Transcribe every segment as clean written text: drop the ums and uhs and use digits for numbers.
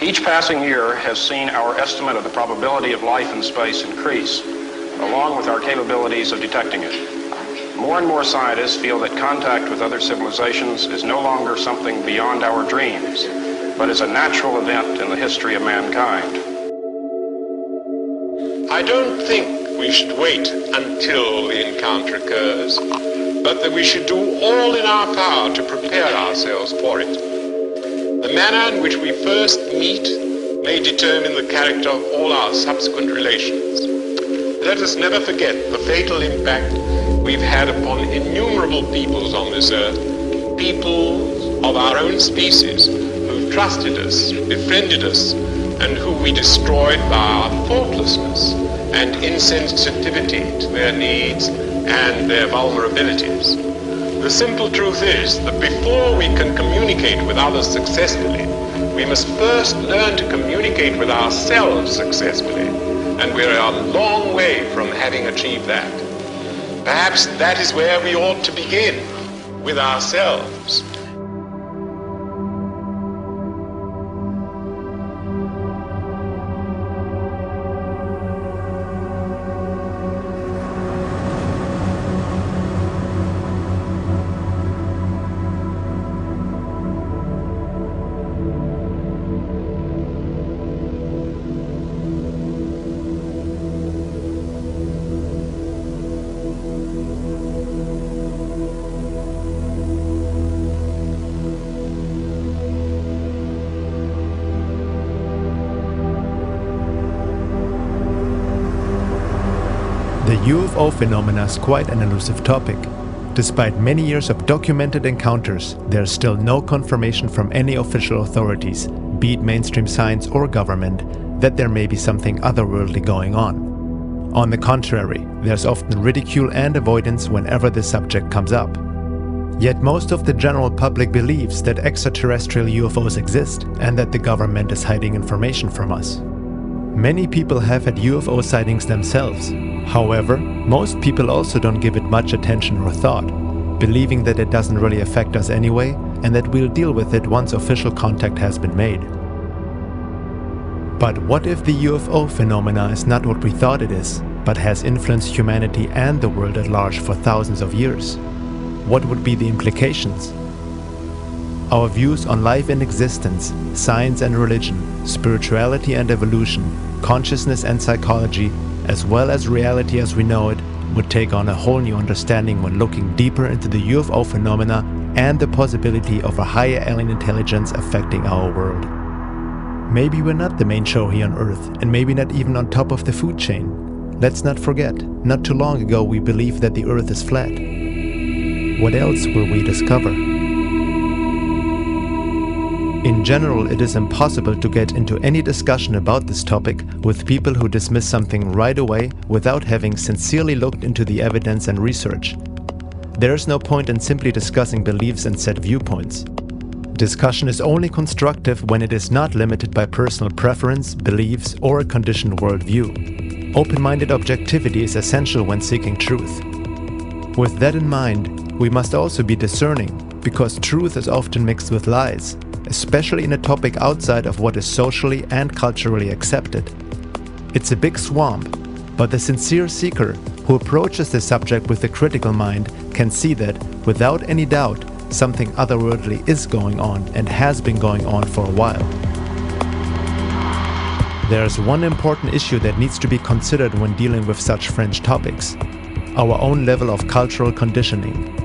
Each passing year has seen our estimate of the probability of life in space increase, along with our capabilities of detecting it. More and more scientists feel that contact with other civilizations is no longer something beyond our dreams, but is a natural event in the history of mankind. I don't think we should wait until the encounter occurs, but that we should do all in our power to prepare ourselves for it. The manner in which we first meet may determine the character of all our subsequent relations. Let us never forget the fatal impact we've had upon innumerable peoples on this earth, peoples of our own species who've trusted us, befriended us, and who we destroyed by our thoughtlessness and insensitivity to their needs and their vulnerabilities. The simple truth is that before we can communicate with others successfully, we must first learn to communicate with ourselves successfully, and we're a long way from having achieved that. Perhaps that is where we ought to begin, with ourselves. The UFO phenomena is quite an elusive topic. Despite many years of documented encounters, there is still no confirmation from any official authorities, be it mainstream science or government, that there may be something otherworldly going on. On the contrary, there's often ridicule and avoidance whenever the subject comes up. Yet most of the general public believes that extraterrestrial UFOs exist and that the government is hiding information from us. Many people have had UFO sightings themselves. However, most people also don't give it much attention or thought, believing that it doesn't really affect us anyway and that we'll deal with it once official contact has been made. But what if the UFO phenomena is not what we thought it is, but has influenced humanity and the world at large for thousands of years? What would be the implications? Our views on life and existence, science and religion, spirituality and evolution, consciousness and psychology, as well as reality as we know it, would take on a whole new understanding when looking deeper into the UFO phenomena and the possibility of a higher alien intelligence affecting our world. Maybe we're not the main show here on Earth, and maybe not even on top of the food chain. Let's not forget, not too long ago we believed that the Earth is flat. What else will we discover? In general, it is impossible to get into any discussion about this topic with people who dismiss something right away without having sincerely looked into the evidence and research. There is no point in simply discussing beliefs and set viewpoints. Discussion is only constructive when it is not limited by personal preference, beliefs, or a conditioned worldview. Open-minded objectivity is essential when seeking truth. With that in mind, we must also be discerning, because truth is often mixed with lies, especially in a topic outside of what is socially and culturally accepted. It's a big swamp, but the sincere seeker who approaches the subject with a critical mind can see that, without any doubt, something otherworldly is going on and has been going on for a while. There is one important issue that needs to be considered when dealing with such fringe topics: our own level of cultural conditioning.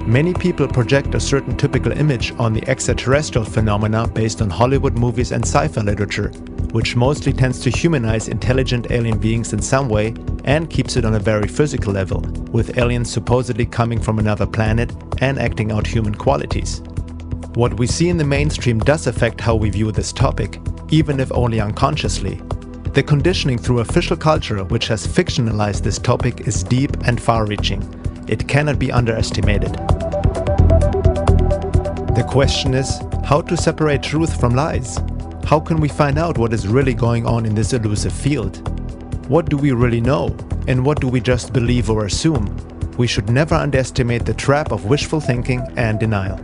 Many people project a certain typical image on the extraterrestrial phenomena based on Hollywood movies and sci-fi literature, which mostly tends to humanize intelligent alien beings in some way and keeps it on a very physical level, with aliens supposedly coming from another planet and acting out human qualities. What we see in the mainstream does affect how we view this topic, even if only unconsciously. The conditioning through official culture which has fictionalized this topic is deep and far-reaching. It cannot be underestimated. The question is, how to separate truth from lies? How can we find out what is really going on in this elusive field? What do we really know, and what do we just believe or assume? We should never underestimate the trap of wishful thinking and denial.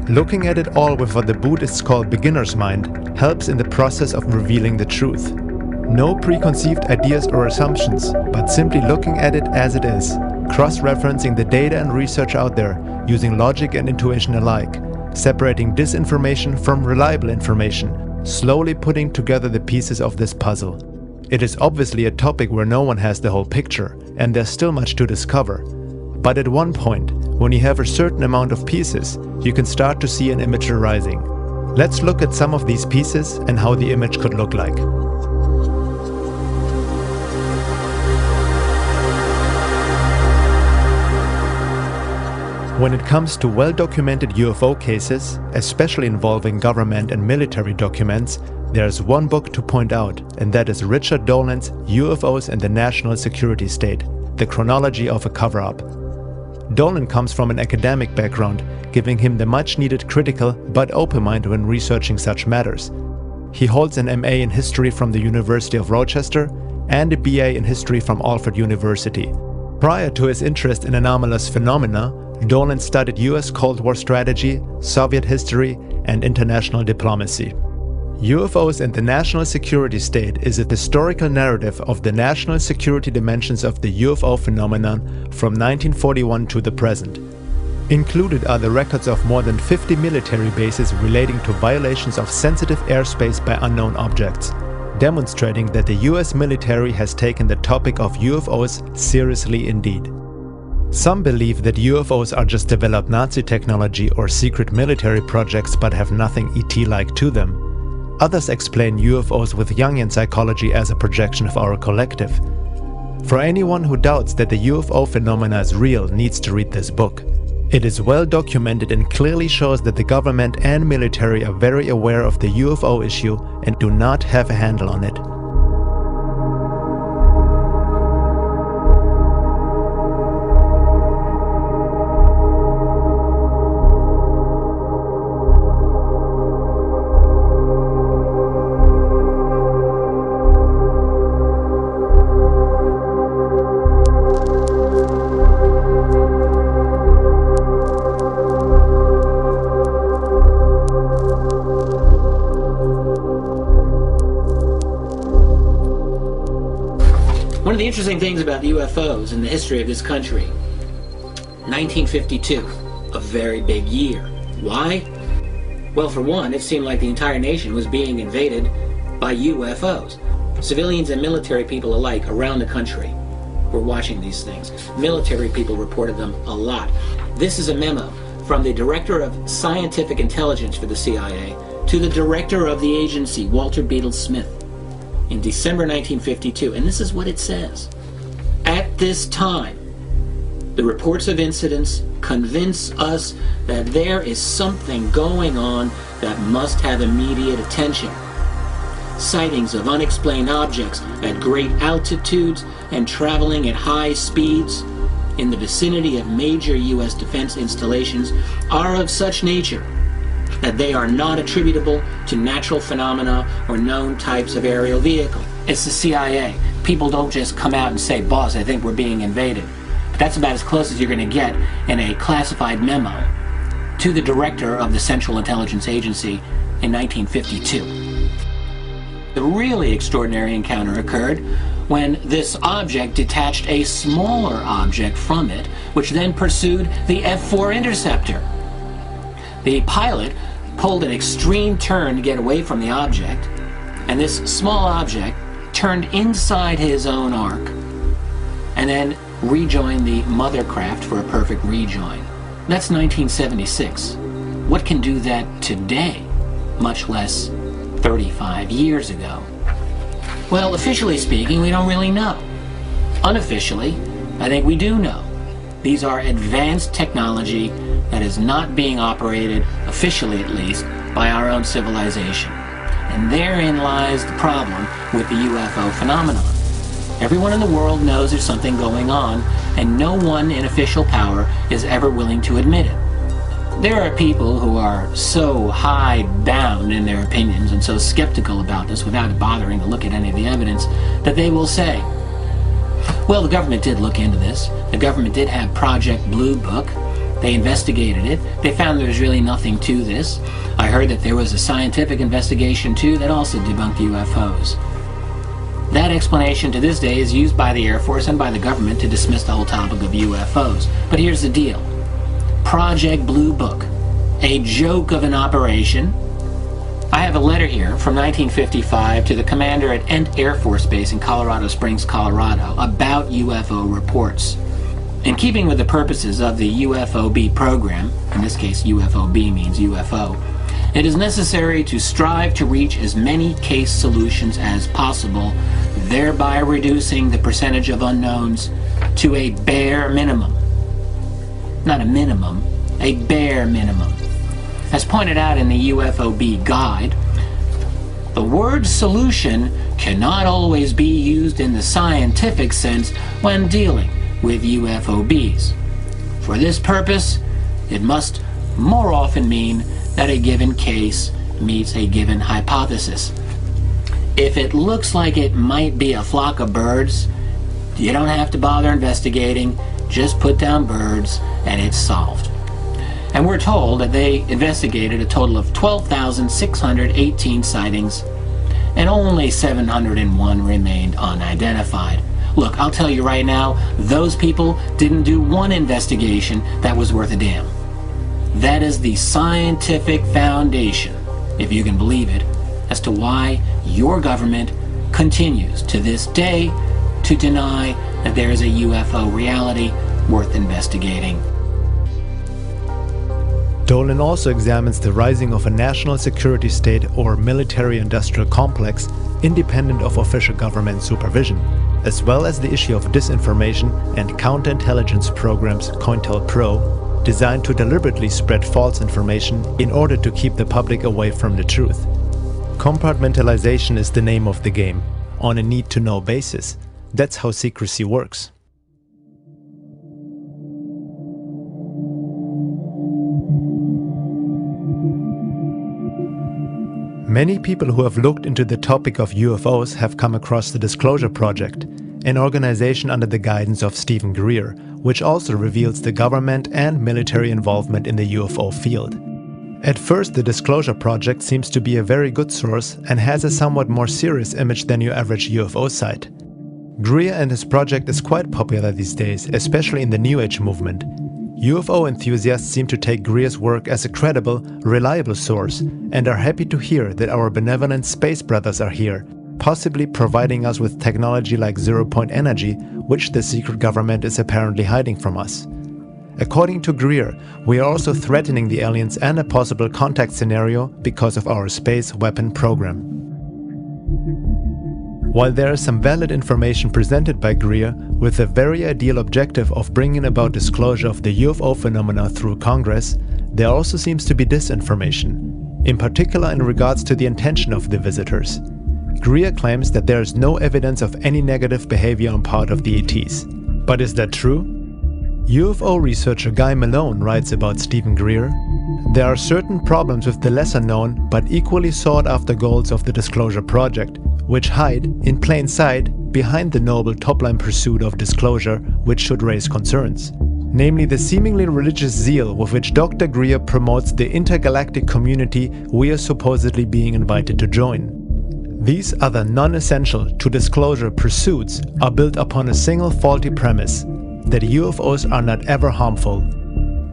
Looking at it all with what the Buddhists call beginner's mind helps in the process of revealing the truth. No preconceived ideas or assumptions, but simply looking at it as it is, cross-referencing the data and research out there, using logic and intuition alike, separating disinformation from reliable information, slowly putting together the pieces of this puzzle. It is obviously a topic where no one has the whole picture, and there's still much to discover. But at one point, when you have a certain amount of pieces, you can start to see an image arising. Let's look at some of these pieces and how the image could look like. When it comes to well-documented UFO cases, especially involving government and military documents, there's one book to point out, and that is Richard Dolan's UFOs and the National Security State, The Chronology of a Cover-Up. Dolan comes from an academic background, giving him the much-needed critical but open mind when researching such matters. He holds an MA in History from the University of Rochester and a BA in History from Alfred University. Prior to his interest in anomalous phenomena, Dolan studied US Cold War strategy, Soviet history, and international diplomacy. UFOs and the National Security State is a historical narrative of the national security dimensions of the UFO phenomenon from 1941 to the present. Included are the records of more than 50 military bases relating to violations of sensitive airspace by unknown objects, demonstrating that the US military has taken the topic of UFOs seriously indeed. Some believe that UFOs are just developed Nazi technology or secret military projects but have nothing ET-like to them. Others explain UFOs with Jungian psychology as a projection of our collective. For anyone who doubts that the UFO phenomena is real needs to read this book. It is well documented and clearly shows that the government and military are very aware of the UFO issue and do not have a handle on it. One of the interesting things about UFOs in the history of this country, 1952, a very big year. Why? Well, for one, it seemed like the entire nation was being invaded by UFOs. Civilians and military people alike around the country were watching these things. Military people reported them a lot. This is a memo from the Director of Scientific Intelligence for the CIA to the Director of the agency, Walter Beadle Smith, in December 1952, and this is what it says. At this time, the reports of incidents convince us that there is something going on that must have immediate attention. Sightings of unexplained objects at great altitudes and traveling at high speeds in the vicinity of major U.S. defense installations are of such nature that they are not attributable to natural phenomena or known types of aerial vehicle. It's the CIA. People don't just come out and say, boss, I think we're being invaded. But that's about as close as you're going to get in a classified memo to the director of the Central Intelligence Agency in 1952. The really extraordinary encounter occurred when this object detached a smaller object from it, which then pursued the F-4 interceptor. The pilot pulled an extreme turn to get away from the object, and this small object turned inside his own arc and then rejoined the mother craft for a perfect rejoin. That's 1976. What can do that today, much less 35 years ago? Well, officially speaking, we don't really know. Unofficially, I think we do know. These are advanced technology that is not being operated, officially at least, by our own civilization. And therein lies the problem with the UFO phenomenon. Everyone in the world knows there's something going on, and no one in official power is ever willing to admit it. There are people who are so hide down in their opinions and so skeptical about this without bothering to look at any of the evidence that they will say, well, the government did look into this. The government did have Project Blue Book. They investigated it. They found there was really nothing to this. I heard that there was a scientific investigation too that also debunked UFOs. That explanation to this day is used by the Air Force and by the government to dismiss the whole topic of UFOs. But here's the deal. Project Blue Book, a joke of an operation. I have a letter here from 1955 to the commander at Ent Air Force Base in Colorado Springs, Colorado, about UFO reports. In keeping with the purposes of the UFOB program, in this case UFOB means UFO, it is necessary to strive to reach as many case solutions as possible, thereby reducing the percentage of unknowns to a bare minimum. Not a minimum, a bare minimum. As pointed out in the UFOB guide, the word solution cannot always be used in the scientific sense when dealing with UFOBs. For this purpose, it must more often mean that a given case meets a given hypothesis. If it looks like it might be a flock of birds, you don't have to bother investigating, just put down birds and it's solved. And we're told that they investigated a total of 12,618 sightings and only 701 remained unidentified. Look, I'll tell you right now, those people didn't do one investigation that was worth a damn. That is the scientific foundation, if you can believe it, as to why your government continues to this day to deny that there is a UFO reality worth investigating. Dolan also examines the rising of a national security state or military-industrial complex independent of official government supervision, as well as the issue of disinformation and counterintelligence programs COINTELPRO, designed to deliberately spread false information in order to keep the public away from the truth. Compartmentalization is the name of the game, on a need-to-know basis. That's how secrecy works. Many people who have looked into the topic of UFOs have come across the Disclosure Project, an organization under the guidance of Stephen Greer, which also reveals the government and military involvement in the UFO field. At first, the Disclosure Project seems to be a very good source and has a somewhat more serious image than your average UFO site. Greer and his project is quite popular these days, especially in the New Age movement. UFO enthusiasts seem to take Greer's work as a credible, reliable source and are happy to hear that our benevolent space brothers are here, possibly providing us with technology like zero-point energy, which the secret government is apparently hiding from us. According to Greer, we are also threatening the aliens and a possible contact scenario because of our space weapon program. While there is some valid information presented by Greer with the very ideal objective of bringing about disclosure of the UFO phenomena through Congress, there also seems to be disinformation, in particular in regards to the intention of the visitors. Greer claims that there is no evidence of any negative behavior on part of the ETs. But is that true? UFO researcher Guy Malone writes about Stephen Greer, "There are certain problems with the lesser-known but equally sought-after goals of the Disclosure Project, which hide, in plain sight, behind the noble top-line pursuit of disclosure, which should raise concerns. Namely the seemingly religious zeal with which Dr. Greer promotes the intergalactic community we are supposedly being invited to join. These other non-essential to disclosure pursuits are built upon a single faulty premise, that UFOs are not ever harmful.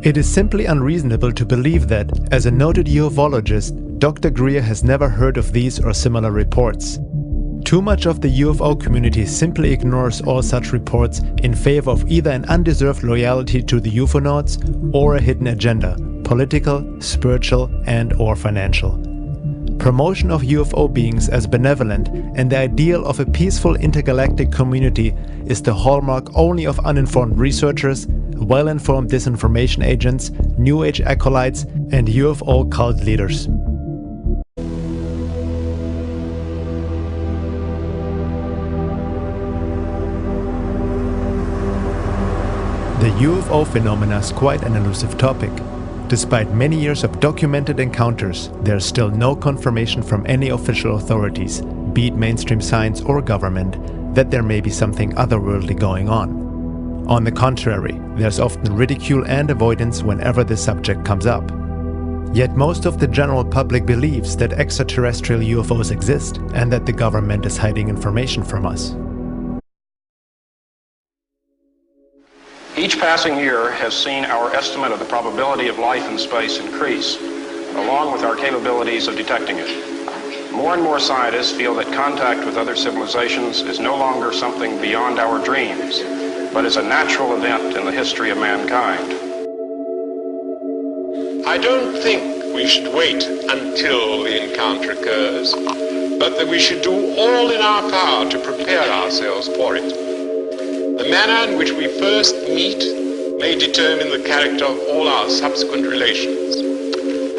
It is simply unreasonable to believe that, as a noted ufologist, Dr. Greer has never heard of these or similar reports. Too much of the UFO community simply ignores all such reports in favor of either an undeserved loyalty to the UFOnauts or a hidden agenda, political, spiritual, and/or financial. Promotion of UFO beings as benevolent and the ideal of a peaceful intergalactic community is the hallmark only of uninformed researchers, well-informed disinformation agents, New Age acolytes, and UFO cult leaders." The UFO phenomena is quite an elusive topic. Despite many years of documented encounters, there is still no confirmation from any official authorities, be it mainstream science or government, that there may be something otherworldly going on. On the contrary, there's often ridicule and avoidance whenever the subject comes up. Yet most of the general public believes that extraterrestrial UFOs exist and that the government is hiding information from us. Each passing year has seen our estimate of the probability of life in space increase, along with our capabilities of detecting it. More and more scientists feel that contact with other civilizations is no longer something beyond our dreams, but is a natural event in the history of mankind. I don't think we should wait until the encounter occurs, but that we should do all in our power to prepare ourselves for it. The manner in which we first meet may determine the character of all our subsequent relations.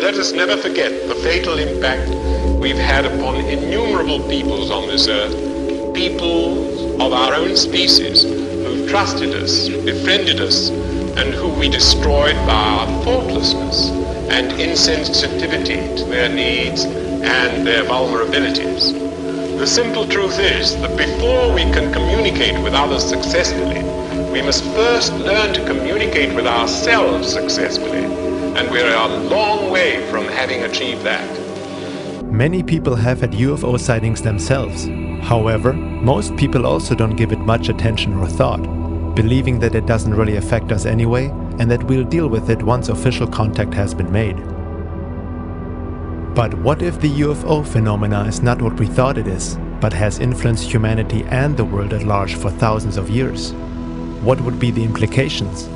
Let us never forget the fatal impact we've had upon innumerable peoples on this earth, peoples of our own species who've trusted us, befriended us, and who we destroyed by our thoughtlessness and insensitivity to their needs and their vulnerabilities. The simple truth is that before we can communicate with others successfully, we must first learn to communicate with ourselves successfully, and we're a long way from having achieved that. Many people have had UFO sightings themselves. However, most people also don't give it much attention or thought, believing that it doesn't really affect us anyway and that we'll deal with it once official contact has been made. But what if the UFO phenomena is not what we thought it is, but has influenced humanity and the world at large for thousands of years? What would be the implications?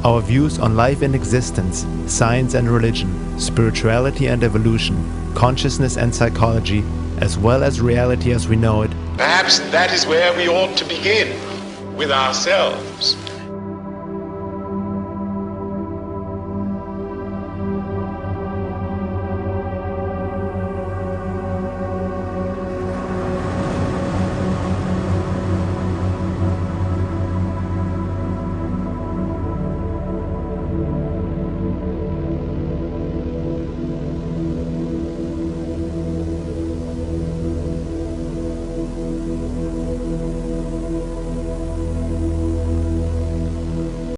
Our views on life and existence, science and religion, spirituality and evolution, consciousness and psychology, as well as reality as we know it. Perhaps that is where we ought to begin, with ourselves.